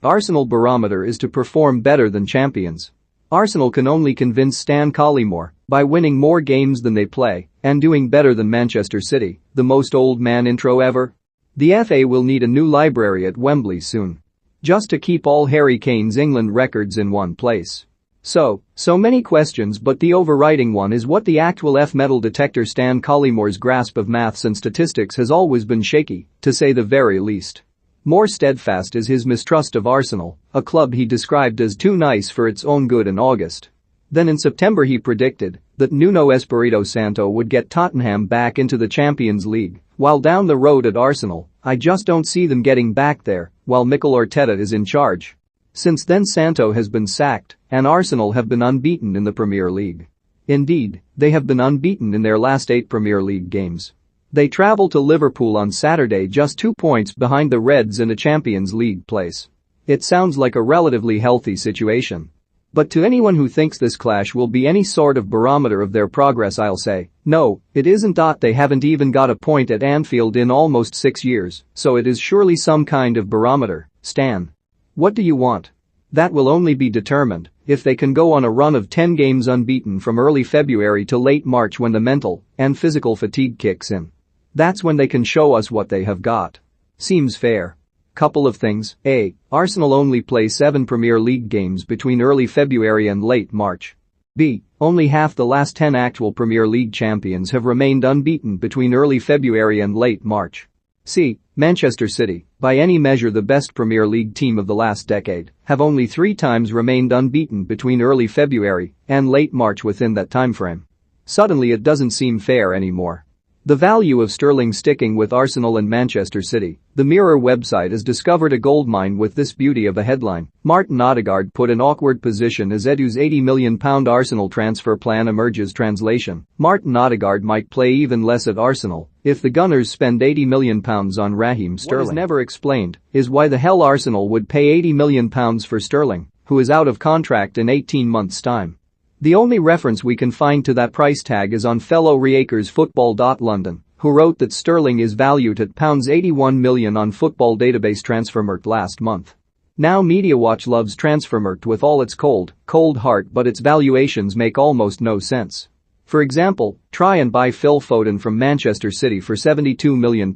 Arsenal barometer is to perform better than champions. Arsenal can only convince Stan Collymore by winning more games than they play and doing better than Manchester City, the most old man intro ever. The FA will need a new library at Wembley soon. Just to keep all Harry Kane's England records in one place. So many questions, but the overriding one is what the actual F-metal detector. Stan Collymore's grasp of maths and statistics has always been shaky, to say the very least. More steadfast is his mistrust of Arsenal, a club he described as too nice for its own good in August. Then in September he predicted that Nuno Espirito Santo would get Tottenham back into the Champions League, while down the road at Arsenal, I just don't see them getting back there while Mikel Arteta is in charge. Since then Santo has been sacked and Arsenal have been unbeaten in the Premier League. Indeed, they have been unbeaten in their last 8 Premier League games. They travel to Liverpool on Saturday just 2 points behind the Reds in a Champions League place. It sounds like a relatively healthy situation. But to anyone who thinks this clash will be any sort of barometer of their progress, I'll say, no, it isn't. They haven't even got a point at Anfield in almost 6 years, so it is surely some kind of barometer. Stan. What do you want? That will only be determined if they can go on a run of 10 games unbeaten from early February to late March, when the mental and physical fatigue kicks in. That's when they can show us what they have got. Seems fair. Couple of things. A. Arsenal only play 7 Premier League games between early February and late March. B. Only half the last 10 actual Premier League champions have remained unbeaten between early February and late March. C. Manchester City, by any measure the best Premier League team of the last decade, have only 3 times remained unbeaten between early February and late March within that timeframe. Suddenly it doesn't seem fair anymore. The value of Sterling sticking with Arsenal and Manchester City. The Mirror website has discovered a goldmine with this beauty of a headline. Martin Odegaard put in awkward position as Edu's £80 million Arsenal transfer plan emerges. Translation: Martin Odegaard might play even less at Arsenal if the Gunners spend £80 million on Raheem Sterling. What is never explained is why the hell Arsenal would pay £80 million for Sterling, who is out of contract in 18 months' time. The only reference we can find to that price tag is on fellow Reakers Football.London, who wrote that Sterling is valued at £81 million on Football Database Transfermarkt last month. Now MediaWatch loves Transfermarkt with all its cold heart, but its valuations make almost no sense. For example, try and buy Phil Foden from Manchester City for £72 million.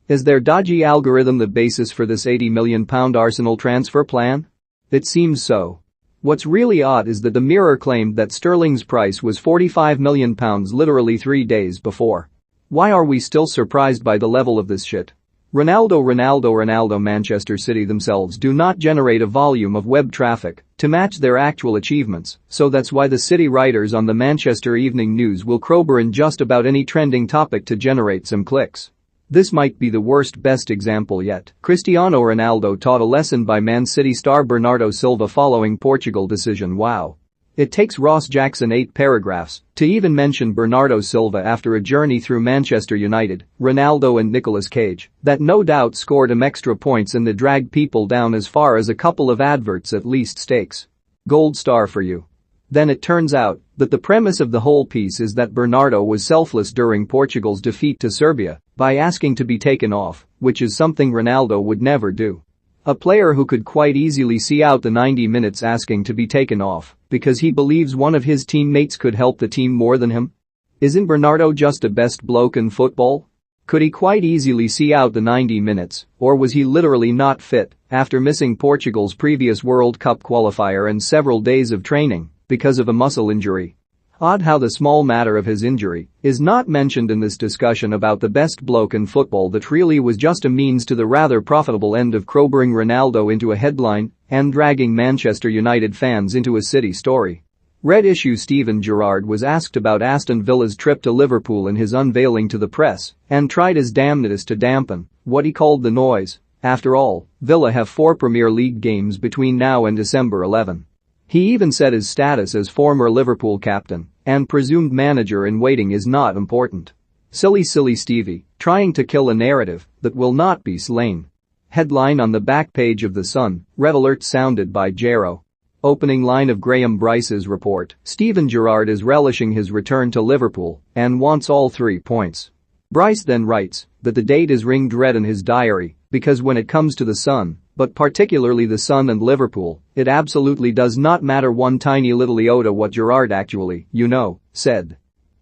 Is their dodgy algorithm the basis for this £80 million Arsenal transfer plan? It seems so. What's really odd is that the Mirror claimed that Sterling's price was £45 million literally 3 days before. Why are we still surprised by the level of this shit? Ronaldo. Manchester City themselves do not generate a volume of web traffic to match their actual achievements, so that's why the City writers on the Manchester Evening News will crowbar in just about any trending topic to generate some clicks. This might be the best example yet. Cristiano Ronaldo taught a lesson by Man City star Bernardo Silva following Portugal decision. Wow. It takes Ross Jackson 8 paragraphs to even mention Bernardo Silva after a journey through Manchester United, Ronaldo and Nicolas Cage that no doubt scored him extra points and that dragged people down as far as a couple of adverts at least stakes. Gold star for you. Then it turns out that the premise of the whole piece is that Bernardo was selfless during Portugal's defeat to Serbia by asking to be taken off, which is something Ronaldo would never do. A player who could quite easily see out the 90 minutes asking to be taken off because he believes one of his teammates could help the team more than him? Isn't Bernardo just a best bloke in football? Could he quite easily see out the 90 minutes, or was he literally not fit after missing Portugal's previous World Cup qualifier and several days of training because of a muscle injury? Odd how the small matter of his injury is not mentioned in this discussion about the best bloke in football that really was just a means to the rather profitable end of crowbarring Ronaldo into a headline and dragging Manchester United fans into a City story. Red issue Steven Gerrard was asked about Aston Villa's trip to Liverpool in his unveiling to the press and tried his damnedest to dampen what he called the noise. After all, Villa have 4 Premier League games between now and December 11. He even said his status as former Liverpool captain and presumed manager-in-waiting is not important. Silly Stevie, trying to kill a narrative that will not be slain. Headline on the back page of The Sun, Red Alert sounded by Jero. Opening line of Graham Bryce's report, Steven Gerrard is relishing his return to Liverpool and wants all 3 points. Bryce then writes that the date is ringed red in his diary because when it comes to the Sun, but particularly the Sun and Liverpool, it absolutely does not matter one tiny little iota what your art actually, said.